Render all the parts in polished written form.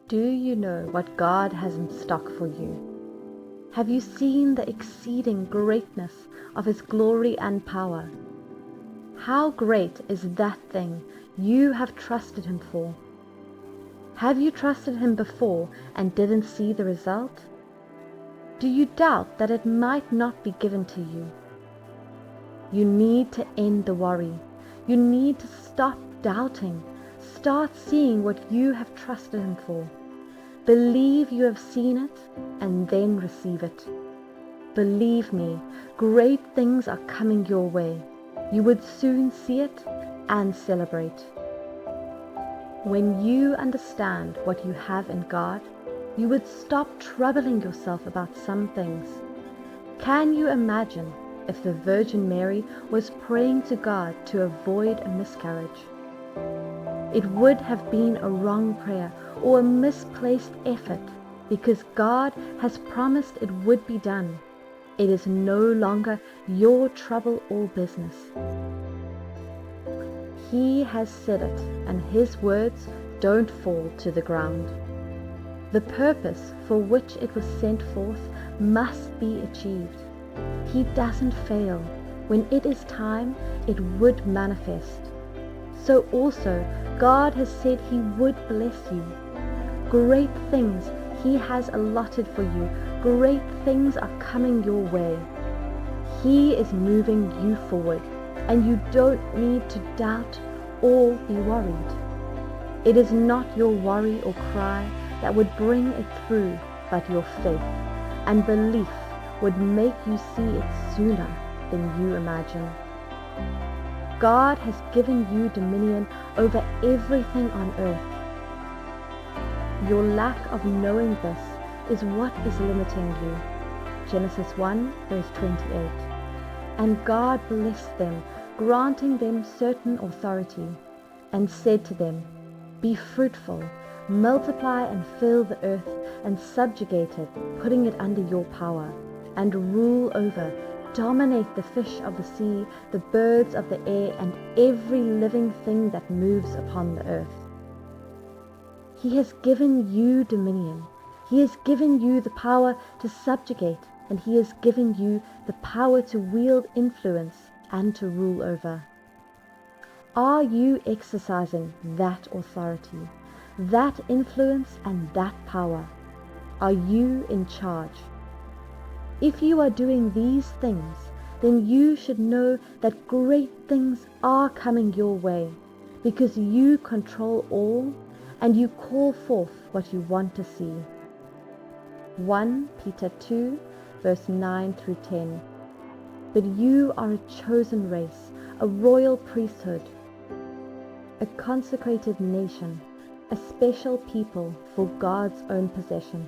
Do you know what God has in stock for you? Have you seen the exceeding greatness of His glory and power? How great is that thing you have trusted Him for? Have you trusted Him before and didn't see the result? Do you doubt that it might not be given to you? You need to end the worry. You need to stop doubting. Start seeing what you have trusted Him for. Believe you have seen it and then receive it. Believe me, great things are coming your way. You would soon see it and celebrate. When you understand what you have in God, you would stop troubling yourself about some things. Can you imagine if the Virgin Mary was praying to God to avoid a miscarriage? It would have been a wrong prayer or a misplaced effort, because God has promised it would be done. It is no longer your trouble or business. He has said it, and His words don't fall to the ground. The purpose for which it was sent forth must be achieved. He doesn't fail. When it is time, it would manifest. So also, God has said He would bless you. Great things He has allotted for you. Great things are coming your way. He is moving you forward, and you don't need to doubt or be worried. It is not your worry or cry that would bring it through, but your faith and belief would make you see it sooner than you imagine. God has given you dominion over everything on earth. Your lack of knowing this is what is limiting you. Genesis 1 verse 28. And God blessed them, granting them certain authority, and said to them, Be fruitful, multiply and fill the earth, and subjugate it, putting it under your power, and rule over, dominate the fish of the sea, the birds of the air, and every living thing that moves upon the earth. He has given you dominion. He has given you the power to subjugate, and He has given you the power to wield influence and to rule over. Are you exercising that authority, that influence, and that power? Are you in charge? If you are doing these things, then you should know that great things are coming your way, because you control all and you call forth what you want to see. 1 Peter 2 verse 9 through 10. But you are a chosen race, a royal priesthood, a consecrated nation, a special people for God's own possession,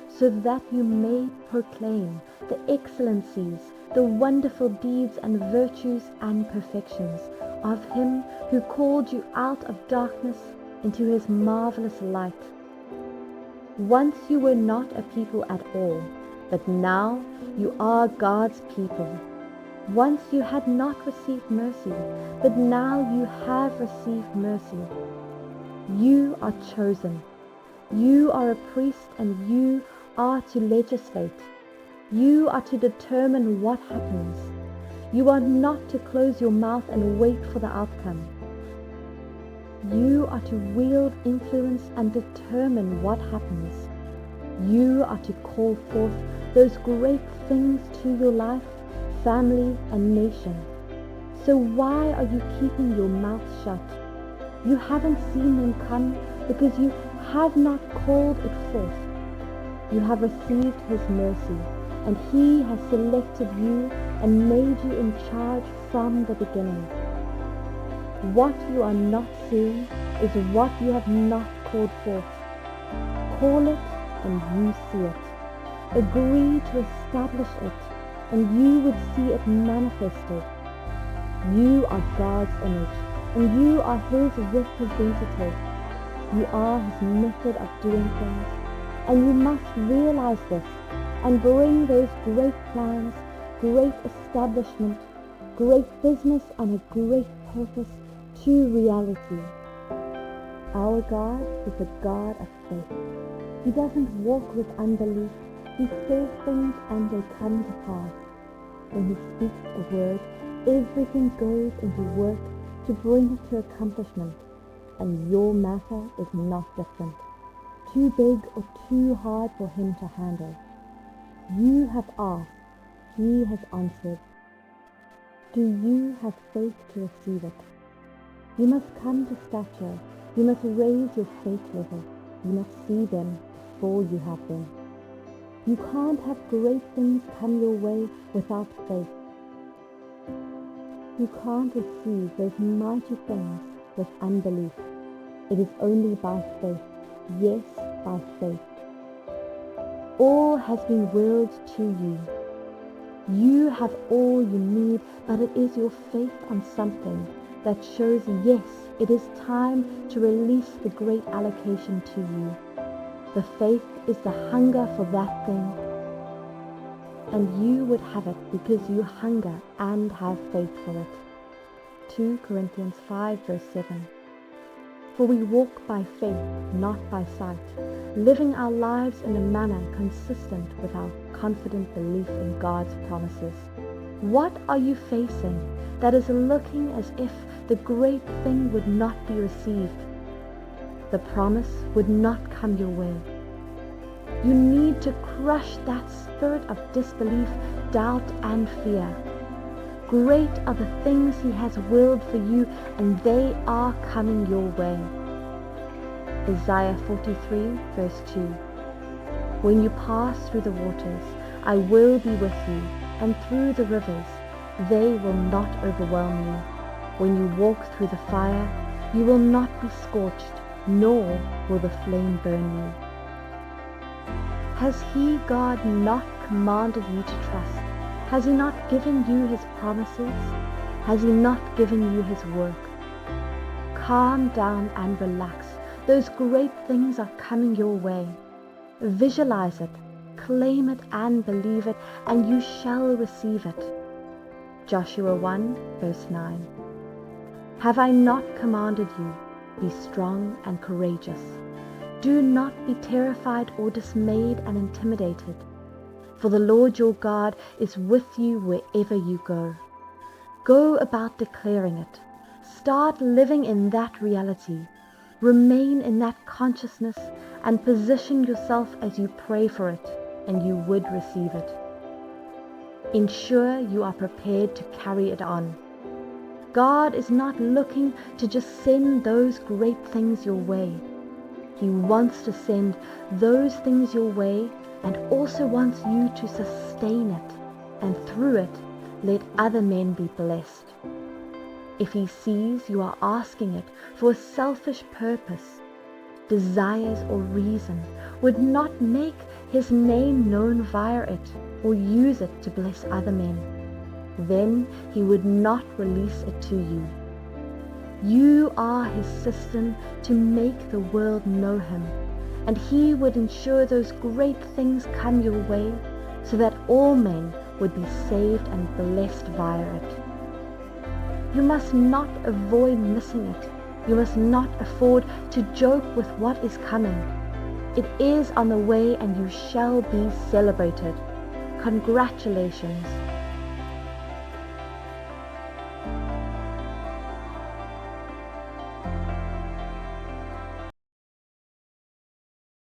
so that you may proclaim the excellencies, the wonderful deeds and virtues and perfections of Him who called you out of darkness into His marvelous light. Once you were not a people at all, but now you are God's people. Once you had not received mercy, but now you have received mercy. You are chosen. You are a priest, and you are to legislate. You are to determine what happens. You are not to close your mouth and wait for the outcome. You are to wield influence and determine what happens. You are to call forth those great things to your life, family, and nation. So why are you keeping your mouth shut? You haven't seen them come because you have not called it forth. You have received His mercy, and He has selected you and made you in charge from the beginning. What you are not seeing is what you have not called forth. Call it and you see it. Agree to establish it, and you would see it manifested. You are God's image, and you are His representative. You are His method of doing things, and you must realize this and bring those great plans, great establishment, great business, and a great purpose to reality. Our God is a God of faith. He doesn't walk with unbelief. He says things and they come to pass. When he speaks a word, everything goes into work to bring it to accomplishment. And your matter is not different, too big or too hard for him to handle. You have asked, he has answered. Do you have faith to receive it? You must come to stature. You must raise your faith level. You must see them before you have them. You can't have great things come your way without faith. You can't receive those mighty things with unbelief. It is only by faith, yes, by faith. All has been willed to you. You have all you need, but it is your faith on something that shows, yes, it is time to release the great allocation to you. The faith is the hunger for that thing. And you would have it because you hunger and have faith for it. 2 Corinthians 5 verse 7. For we walk by faith, not by sight, living our lives in a manner consistent with our confident belief in God's promises. What are you facing that is looking as if the great thing would not be received? The promise would not come your way. You need to crush that spirit of disbelief, doubt, and fear. Great are the things he has willed for you, and they are coming your way. Isaiah 43 verse 2. When you pass through the waters, I will be with you, and through the rivers, they will not overwhelm you. When you walk through the fire, you will not be scorched, nor will the flame burn you. Has he, God, not commanded you to trust? Has he not given you his promises? Has he not given you his work? Calm down and relax. Those great things are coming your way. Visualize it, claim it and believe it, and you shall receive it. Joshua 1 verse 9. Have I not commanded you? Be strong and courageous. Do not be terrified or dismayed and intimidated. For the Lord your God is with you wherever you go. Go about declaring it. Start living in that reality. Remain in that consciousness and position yourself as you pray for it, and you would receive it. Ensure you are prepared to carry it on. God is not looking to just send those great things your way. He wants to send those things your way and also wants you to sustain it, and through it, let other men be blessed. If he sees you are asking it for a selfish purpose, desires or reason would not make his name known via it or use it to bless other men, then he would not release it to you. You are his cistern to make the world know him, and he would ensure those great things come your way so that all men would be saved and blessed via it. You must not avoid missing it. You must not afford to joke with what is coming. It is on the way and you shall be celebrated. Congratulations.